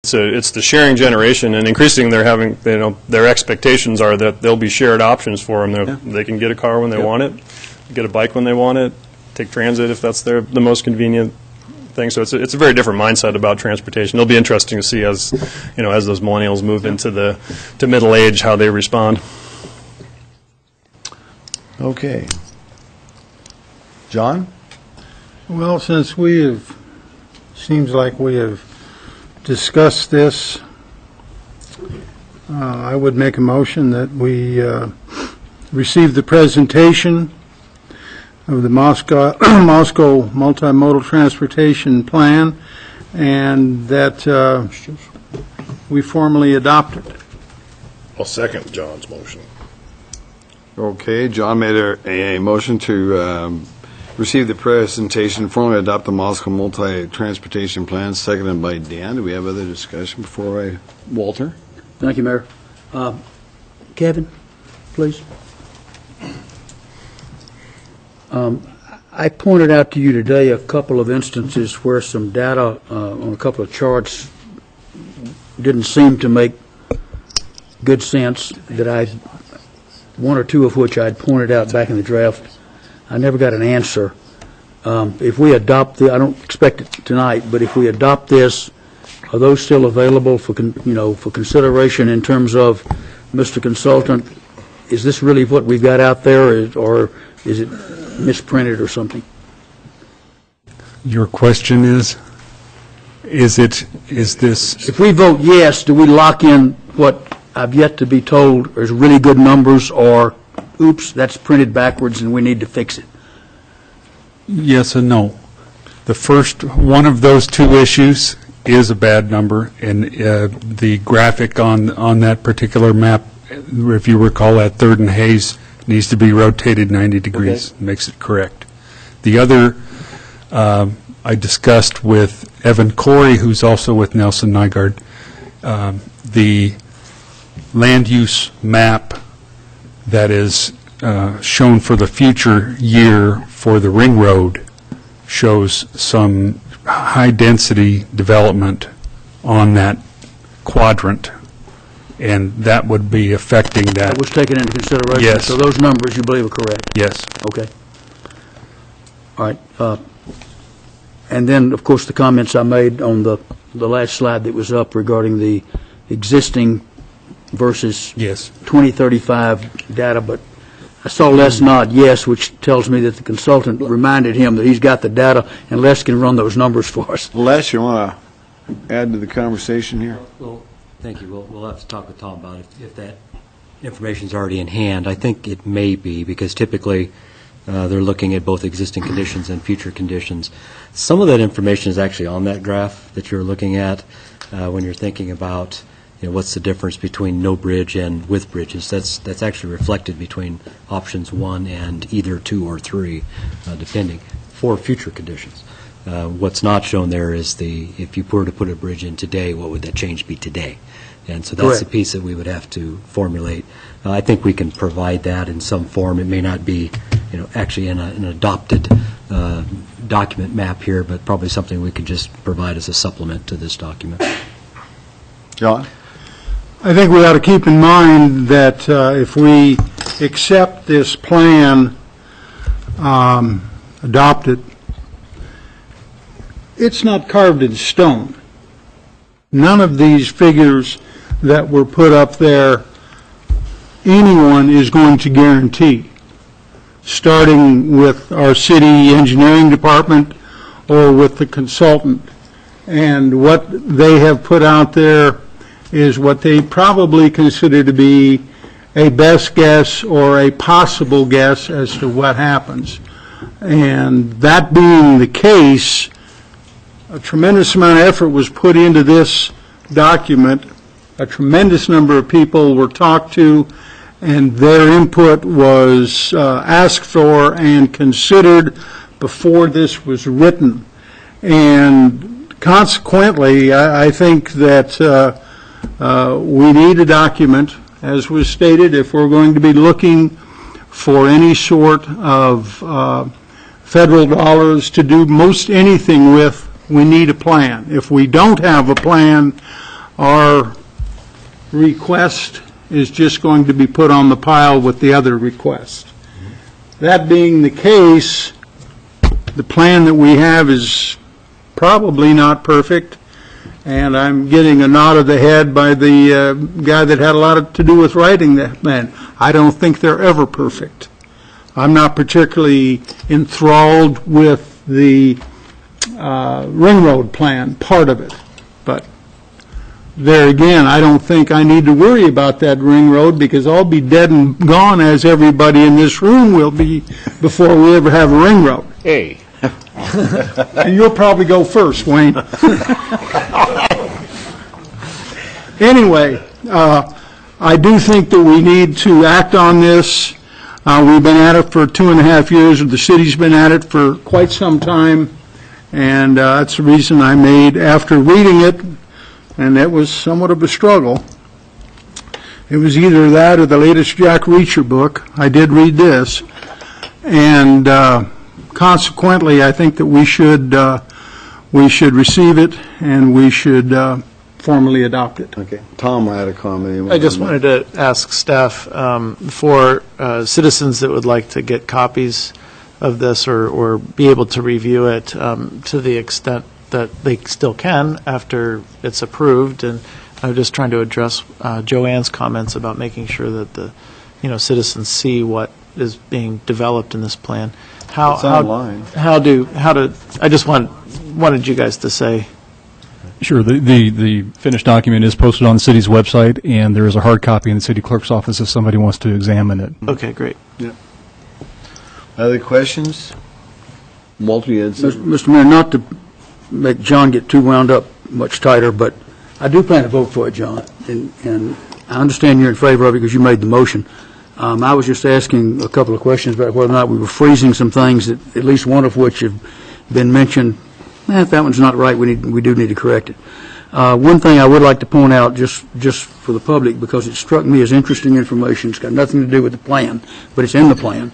It's the sharing generation, and increasingly they're having, their expectations are that there'll be shared options for them. They can get a car when they want it, get a bike when they want it, take transit if that's the most convenient thing. So it's a very different mindset about transportation. It'll be interesting to see as those millennials move into to middle age how they respond. Okay. John? Well, since seems like we have discussed this, I would make a motion that we receive the presentation of the Moscow Multimodal Transportation Plan, and that we formally adopt it. I'll second John's motion. Okay, John made a motion to receive the presentation, formally adopt the Moscow Multi-Transportation Plan, seconded by Dan. Do we have other discussion before Walter? Thank you, Mayor. Kevin, please. I pointed out to you today a couple of instances where some data on a couple of charts didn't seem to make good sense, one or two of which I'd pointed out back in the draft. I never got an answer. If we adopt I don't expect it tonight, but if we adopt this, are those still available for consideration in terms of, Mr. Consultant, is this really what we've got out there, or is it misprinted or something? Your question is this? If we vote yes, do we lock in what I've yet to be told is really good numbers, or oops, that's printed backwards and we need to fix it? Yes and no. The first one of those two issues is a bad number, and the graphic on that particular map, if you recall, at Third and Hayes, needs to be rotated 90 degrees. Okay. Makes it correct. The other I discussed with Evan Corey, who's also with Nelson Nygaard. The land use map that is shown for the future year for the ring road shows some high-density development on that quadrant, and that would be affecting that. That was taken into consideration? Yes. So those numbers you believe are correct? Yes. Okay. All right. And then, of course, the comments I made on the last slide that was up regarding the existing versus 2035 data, but I saw Les nod yes, which tells me that the consultant reminded him that he's got the data, and Les can run those numbers for us. Les, you want to add to the conversation here? Well, thank you. We'll have to talk with Tom about it if that information is already in hand. I think it may be, because typically they're looking at both existing conditions and future conditions. Some of that information is actually on that graph that you're looking at when you're thinking about what's the difference between no bridge and with bridges. That's actually reflected between options 1 and either 2 or 3, depending, for future conditions. What's not shown there is if you were to put a bridge in today, what would that change be today? And so that's the piece that we would have to formulate. I think we can provide that in some form. It may not be, actually in an adopted document map here, but probably something we could just provide as a supplement to this document. John? I think we ought to keep in mind that if we accept this plan, adopt it, it's not carved in stone. None of these figures that were put up there anyone is going to guarantee, starting with our city engineering department or with the consultant. And what they have put out there is what they probably consider to be a best guess or a possible guess as to what happens. And that being the case, a tremendous amount of effort was put into this document. A tremendous number of people were talked to, and their input was asked for and considered before this was written. And consequently, I think that we need a document, as was stated. If we're going to be looking for any sort of federal dollars to do most anything with, we need a plan. If we don't have a plan, our request is just going to be put on the pile with the other request. That being the case, the plan that we have is probably not perfect, and I'm getting a nod of the head by the guy that had a lot to do with writing that plan. I don't think they're ever perfect. I'm not particularly enthralled with the ring road plan, part of it. But there again, I don't think I need to worry about that ring road because I'll be dead and gone, as everybody in this room will be, before we ever have a ring road. Hey. And you'll probably go first, Wayne. Anyway, I do think that we need to act on this. We've been at it for 2.5 years, and the city's been at it for quite some time, and that's the reason I made, after reading it, and it was somewhat of a struggle. It was either that or the latest Jack Reacher book. I did read this, and consequently, I think that we should receive it, and we should formally adopt it. Okay. Tom had a comment. I just wanted to ask staff for citizens that would like to get copies of this or be able to review it to the extent that they still can after it's approved. And I'm just trying to address Joanne's comments about making sure that the citizens see what is being developed in this plan. It's online. I just wanted you guys to say. Sure. The finished document is posted on the city's website, and there is a hard copy in the city clerk's office if somebody wants to examine it. Okay, great. Yeah. Other questions? Walter, you had something? Mr. Mayor, not to make John get too wound up much tighter, but I do plan to vote for it, John, and I understand you're in favor of it because you made the motion. I was just asking a couple of questions about whether or not we were freezing some things, that, at least one of which have been mentioned. If that one's not right, we do need to correct it. One thing I would like to point out, just for the public, because it struck me as interesting information. It's got nothing to do with the plan, but it's in the plan,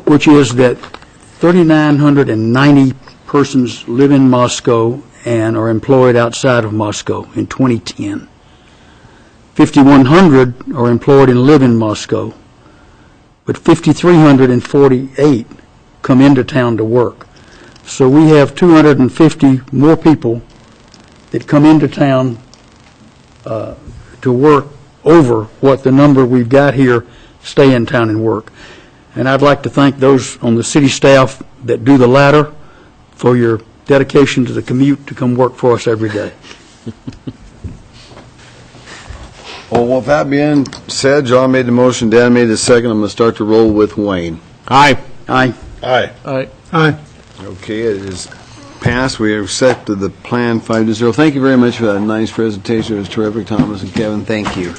which is that 3,990 persons live in Moscow and are employed outside of Moscow in 2010. 5,100 are employed and live in Moscow, but 5,348 come into town to work. So we have 250 more people that come into town to work over what the number we've got here stay in town and work. And I'd like to thank those on the city staff that do the latter for your dedication to the commute to come work for us every day. Well, with that being said, John made the motion, Dan made the second. I'm going to start to roll with Wayne. Aye. Aye. Aye. Aye. Okay, it is passed. We have accepted the plan 5-0. Thank you very much for that nice presentation. It was terrific, Thomas and Kevin. Thank you.